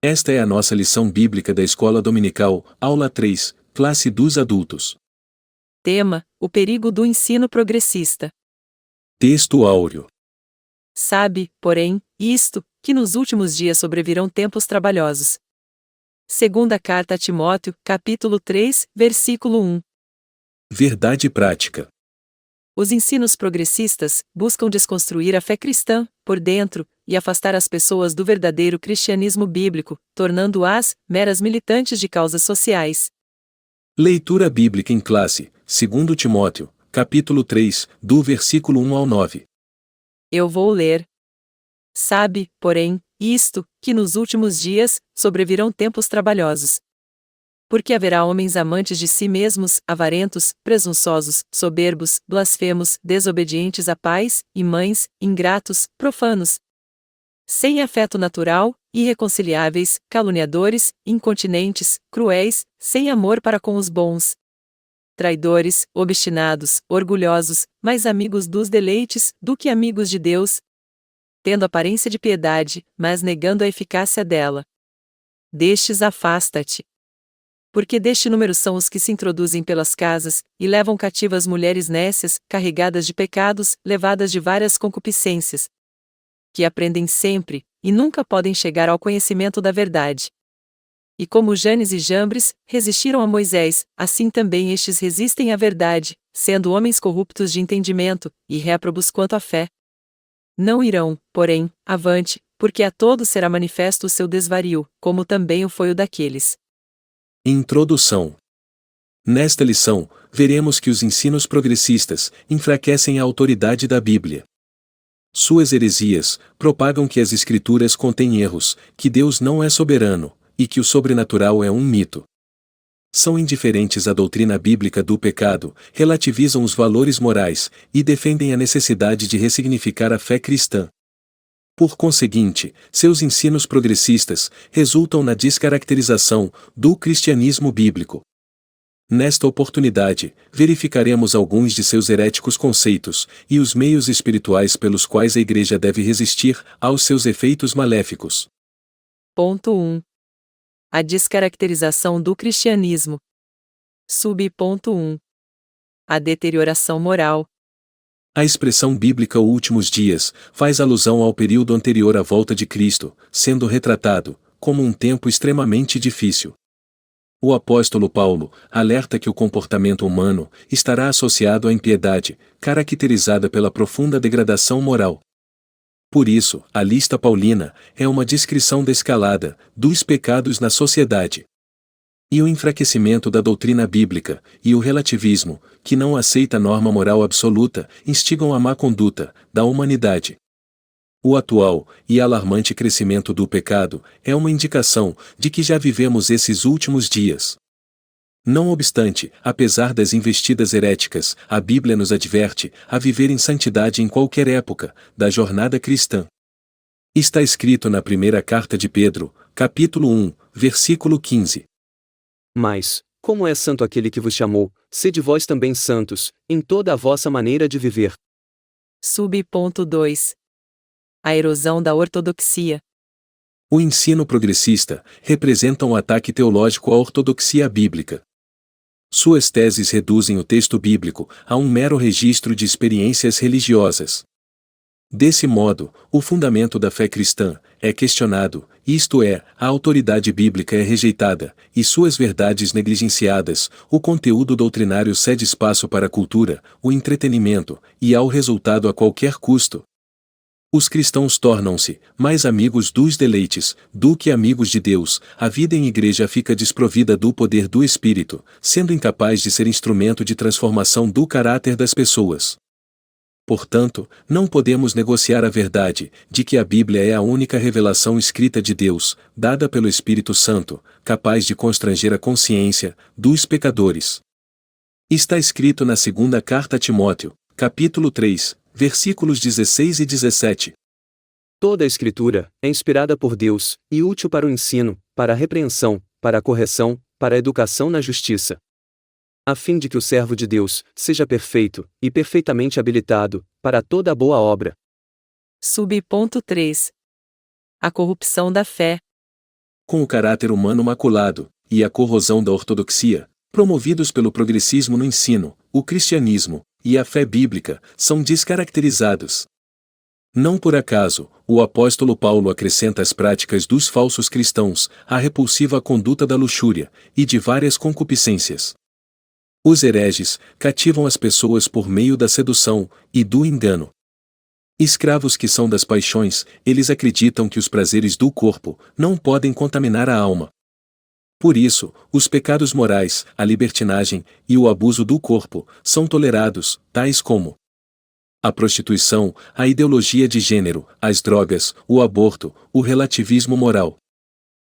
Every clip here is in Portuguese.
Esta é a nossa lição bíblica da Escola Dominical, aula 3, classe dos adultos. Tema: o perigo do ensino progressista. Texto áureo. Sabe, porém, isto, que nos últimos dias sobrevirão tempos trabalhosos. Segunda carta a Timóteo, capítulo 3, versículo 1. Verdade prática. Os ensinos progressistas buscam desconstruir a fé cristã, por dentro, e afastar as pessoas do verdadeiro cristianismo bíblico, tornando-as meras militantes de causas sociais. Leitura bíblica em classe, 2 Timóteo, capítulo 3, do versículo 1 ao 9. Eu vou ler. Sabe, porém, isto, que nos últimos dias sobrevirão tempos trabalhosos. Porque haverá homens amantes de si mesmos, avarentos, presunçosos, soberbos, blasfemos, desobedientes a pais e mães, ingratos, profanos, sem afeto natural, irreconciliáveis, caluniadores, incontinentes, cruéis, sem amor para com os bons, traidores, obstinados, orgulhosos, mais amigos dos deleites do que amigos de Deus, tendo aparência de piedade, mas negando a eficácia dela. Destes afasta-te. Porque deste número são os que se introduzem pelas casas, e levam cativas mulheres nécias, carregadas de pecados, levadas de várias concupiscências, que aprendem sempre, e nunca podem chegar ao conhecimento da verdade. E como Janes e Jambres resistiram a Moisés, assim também estes resistem à verdade, sendo homens corruptos de entendimento, e réprobos quanto à fé. Não irão, porém, avante, porque a todos será manifesto o seu desvario, como também o foi o daqueles. Introdução. Nesta lição, veremos que os ensinos progressistas enfraquecem a autoridade da Bíblia. Suas heresias propagam que as Escrituras contêm erros, que Deus não é soberano, e que o sobrenatural é um mito. São indiferentes à doutrina bíblica do pecado, relativizam os valores morais, e defendem a necessidade de ressignificar a fé cristã. Por conseguinte, seus ensinos progressistas resultam na descaracterização do cristianismo bíblico. Nesta oportunidade, verificaremos alguns de seus heréticos conceitos e os meios espirituais pelos quais a Igreja deve resistir aos seus efeitos maléficos. Ponto 1. A descaracterização do cristianismo. Subponto 1. A deterioração moral. A expressão bíblica últimos dias faz alusão ao período anterior à volta de Cristo, sendo retratado como um tempo extremamente difícil. O apóstolo Paulo alerta que o comportamento humano estará associado à impiedade, caracterizada pela profunda degradação moral. Por isso, a lista paulina é uma descrição da escalada dos pecados na sociedade. E o enfraquecimento da doutrina bíblica, e o relativismo, que não aceita norma moral absoluta, instigam a má conduta da humanidade. O atual e alarmante crescimento do pecado é uma indicação de que já vivemos esses últimos dias. Não obstante, apesar das investidas heréticas, a Bíblia nos adverte a viver em santidade em qualquer época da jornada cristã. Está escrito na primeira carta de Pedro, capítulo 1, versículo 15. Mas, como é santo aquele que vos chamou, sede vós também santos, em toda a vossa maneira de viver. Subponto 2. A erosão da ortodoxia. O ensino progressista representa um ataque teológico à ortodoxia bíblica. Suas teses reduzem o texto bíblico a um mero registro de experiências religiosas. Desse modo, o fundamento da fé cristã é questionado, isto é, a autoridade bíblica é rejeitada, e suas verdades negligenciadas, o conteúdo doutrinário cede espaço para a cultura, o entretenimento, e ao resultado a qualquer custo. Os cristãos tornam-se mais amigos dos deleites do que amigos de Deus, a vida em igreja fica desprovida do poder do Espírito, sendo incapaz de ser instrumento de transformação do caráter das pessoas. Portanto, não podemos negociar a verdade de que a Bíblia é a única revelação escrita de Deus, dada pelo Espírito Santo, capaz de constranger a consciência dos pecadores. Está escrito na segunda carta a Timóteo, capítulo 3, versículos 16 e 17. Toda a Escritura é inspirada por Deus, e útil para o ensino, para a repreensão, para a correção, para a educação na justiça, a fim de que o servo de Deus seja perfeito, e perfeitamente habilitado, para toda a boa obra. Subponto 3. A corrupção da fé. Com o caráter humano maculado, e a corrosão da ortodoxia, promovidos pelo progressismo no ensino, o cristianismo, e a fé bíblica, são descaracterizados. Não por acaso, o apóstolo Paulo acrescenta às práticas dos falsos cristãos a repulsiva conduta da luxúria, e de várias concupiscências. Os hereges cativam as pessoas por meio da sedução e do engano. Escravos que são das paixões, eles acreditam que os prazeres do corpo não podem contaminar a alma. Por isso, os pecados morais, a libertinagem e o abuso do corpo são tolerados, tais como a prostituição, a ideologia de gênero, as drogas, o aborto, o relativismo moral.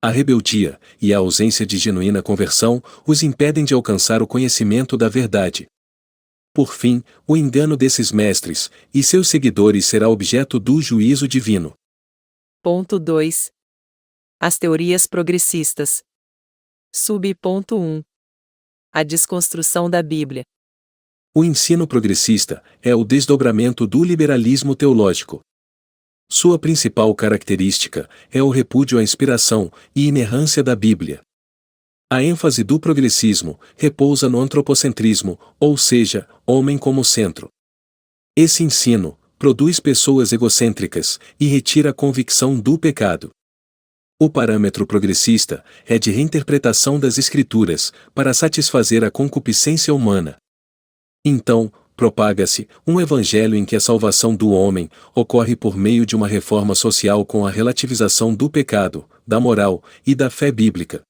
A rebeldia e a ausência de genuína conversão os impedem de alcançar o conhecimento da verdade. Por fim, o engano desses mestres e seus seguidores será objeto do juízo divino. Ponto 2. As teorias progressistas. Sub-ponto 1. A desconstrução da Bíblia. O ensino progressista é o desdobramento do liberalismo teológico. Sua principal característica é o repúdio à inspiração e inerrância da Bíblia. A ênfase do progressismo repousa no antropocentrismo, ou seja, homem como centro. Esse ensino produz pessoas egocêntricas e retira a convicção do pecado. O parâmetro progressista é de reinterpretação das Escrituras para satisfazer a concupiscência humana. Então, propaga-se um evangelho em que a salvação do homem ocorre por meio de uma reforma social com a relativização do pecado, da moral e da fé bíblica.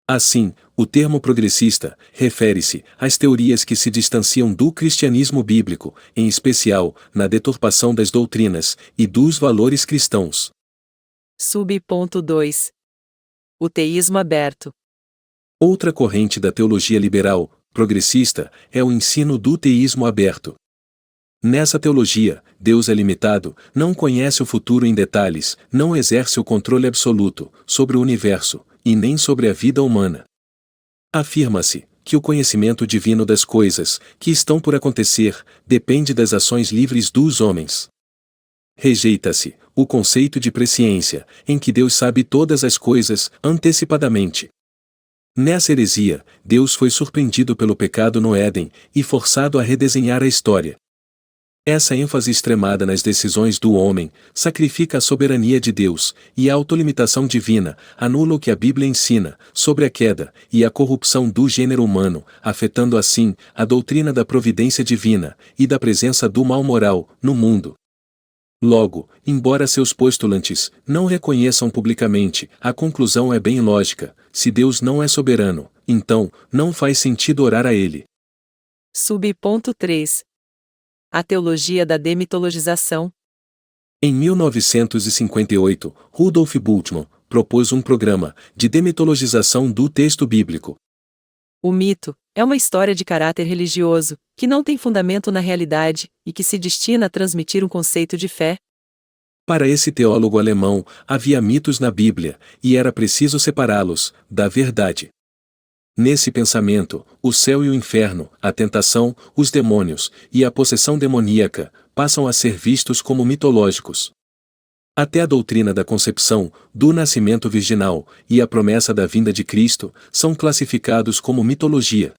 Assim, o termo progressista refere-se às teorias que se distanciam do cristianismo bíblico, em especial na deturpação das doutrinas e dos valores cristãos. Sub-ponto 2. O teísmo aberto. Outra corrente da teologia liberal, progressista, é o ensino do teísmo aberto. Nessa teologia, Deus é limitado, não conhece o futuro em detalhes, não exerce o controle absoluto sobre o universo, e nem sobre a vida humana. Afirma-se que o conhecimento divino das coisas que estão por acontecer depende das ações livres dos homens. Rejeita-se o conceito de presciência, em que Deus sabe todas as coisas antecipadamente. Nessa heresia, Deus foi surpreendido pelo pecado no Éden e forçado a redesenhar a história. Essa ênfase extremada nas decisões do homem sacrifica a soberania de Deus, e a autolimitação divina anula o que a Bíblia ensina sobre a queda e a corrupção do gênero humano, afetando assim a doutrina da providência divina e da presença do mal moral no mundo. Logo, embora seus postulantes não reconheçam publicamente, a conclusão é bem lógica: se Deus não é soberano, então não faz sentido orar a Ele. Sub-ponto 3. A teologia da demitologização. Em 1958, Rudolf Bultmann propôs um programa de demitologização do texto bíblico. O mito é uma história de caráter religioso, que não tem fundamento na realidade, e que se destina a transmitir um conceito de fé. Para esse teólogo alemão, havia mitos na Bíblia, e era preciso separá-los da verdade. Nesse pensamento, o céu e o inferno, a tentação, os demônios e a possessão demoníaca passam a ser vistos como mitológicos. Até a doutrina da concepção, do nascimento virginal e a promessa da vinda de Cristo são classificados como mitologia.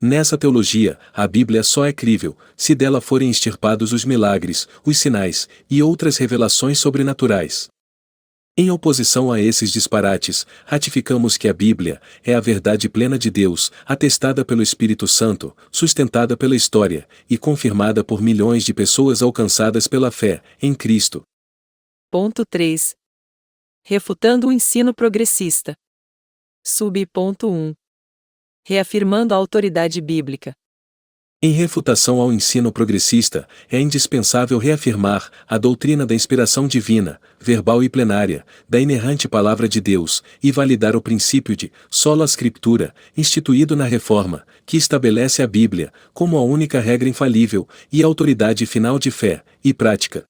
Nessa teologia, a Bíblia só é crível se dela forem extirpados os milagres, os sinais e outras revelações sobrenaturais. Em oposição a esses disparates, ratificamos que a Bíblia é a verdade plena de Deus, atestada pelo Espírito Santo, sustentada pela história e confirmada por milhões de pessoas alcançadas pela fé em Cristo. Ponto 3. Refutando o ensino progressista. Sub-ponto 1. Reafirmando a autoridade bíblica. Em refutação ao ensino progressista, é indispensável reafirmar a doutrina da inspiração divina, verbal e plenária, da inerrante Palavra de Deus, e validar o princípio de sola scriptura, instituído na Reforma, que estabelece a Bíblia como a única regra infalível e autoridade final de fé e prática.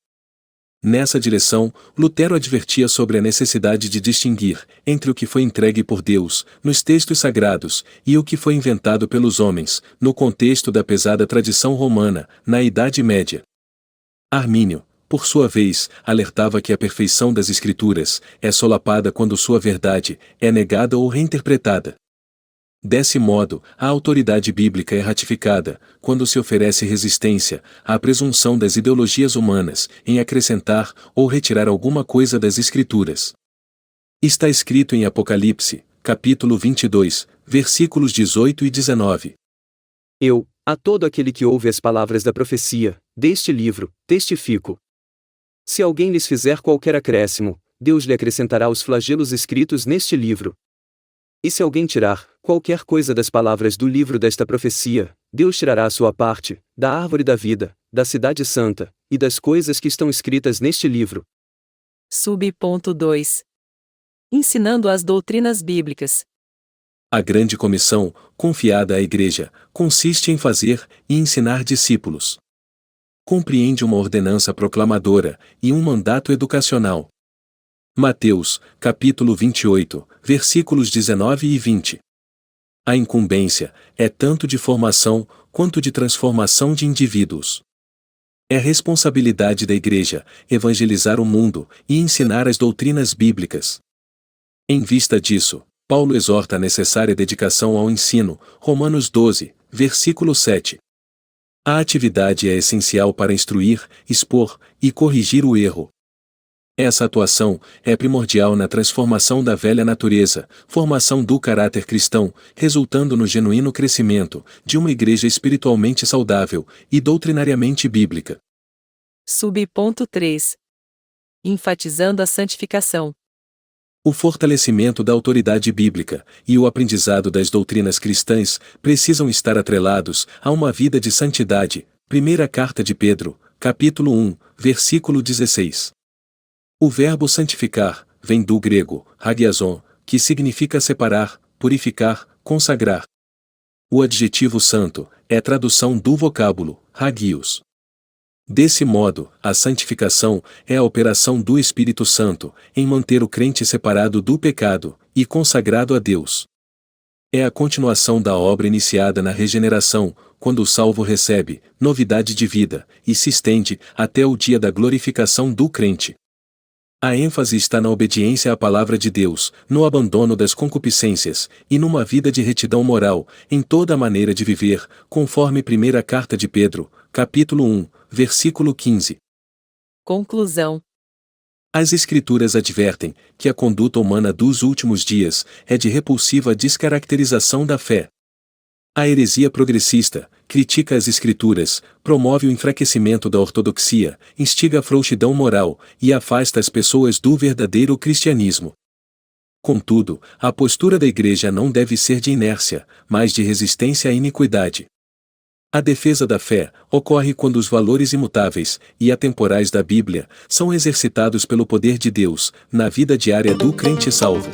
Nessa direção, Lutero advertia sobre a necessidade de distinguir entre o que foi entregue por Deus, nos textos sagrados, e o que foi inventado pelos homens, no contexto da pesada tradição romana, na Idade Média. Armínio, por sua vez, alertava que a perfeição das Escrituras é solapada quando sua verdade é negada ou reinterpretada. Desse modo, a autoridade bíblica é ratificada, quando se oferece resistência à presunção das ideologias humanas em acrescentar ou retirar alguma coisa das Escrituras. Está escrito em Apocalipse, capítulo 22, versículos 18 e 19. Eu, a todo aquele que ouve as palavras da profecia deste livro, testifico. Se alguém lhes fizer qualquer acréscimo, Deus lhe acrescentará os flagelos escritos neste livro. E se alguém tirar qualquer coisa das palavras do livro desta profecia, Deus tirará a sua parte, da árvore da vida, da cidade santa, e das coisas que estão escritas neste livro. Ponto 2. Ensinando as doutrinas bíblicas. A grande comissão, confiada à Igreja, consiste em fazer e ensinar discípulos. Compreende uma ordenança proclamadora e um mandato educacional. Mateus, capítulo 28, versículos 19 e 20. A incumbência é tanto de formação quanto de transformação de indivíduos. É responsabilidade da Igreja evangelizar o mundo e ensinar as doutrinas bíblicas. Em vista disso, Paulo exorta a necessária dedicação ao ensino, Romanos 12, versículo 7. A atividade é essencial para instruir, expor e corrigir o erro. Essa atuação é primordial na transformação da velha natureza, formação do caráter cristão, resultando no genuíno crescimento de uma igreja espiritualmente saudável e doutrinariamente bíblica. Ponto 3. Enfatizando a santificação. O fortalecimento da autoridade bíblica e o aprendizado das doutrinas cristãs precisam estar atrelados a uma vida de santidade. Primeira Carta de Pedro, capítulo 1, versículo 16. O verbo santificar vem do grego hagiazon, que significa separar, purificar, consagrar. O adjetivo santo é tradução do vocábulo hagios. Desse modo, a santificação é a operação do Espírito Santo em manter o crente separado do pecado e consagrado a Deus. É a continuação da obra iniciada na regeneração, quando o salvo recebe novidade de vida e se estende até o dia da glorificação do crente. A ênfase está na obediência à palavra de Deus, no abandono das concupiscências e numa vida de retidão moral, em toda a maneira de viver, conforme Primeira Carta de Pedro, capítulo 1, versículo 15. Conclusão. As Escrituras advertem que a conduta humana dos últimos dias é de repulsiva descaracterização da fé. A heresia progressista critica as Escrituras, promove o enfraquecimento da ortodoxia, instiga a frouxidão moral e afasta as pessoas do verdadeiro cristianismo. Contudo, a postura da Igreja não deve ser de inércia, mas de resistência à iniquidade. A defesa da fé ocorre quando os valores imutáveis e atemporais da Bíblia são exercitados pelo poder de Deus na vida diária do crente salvo.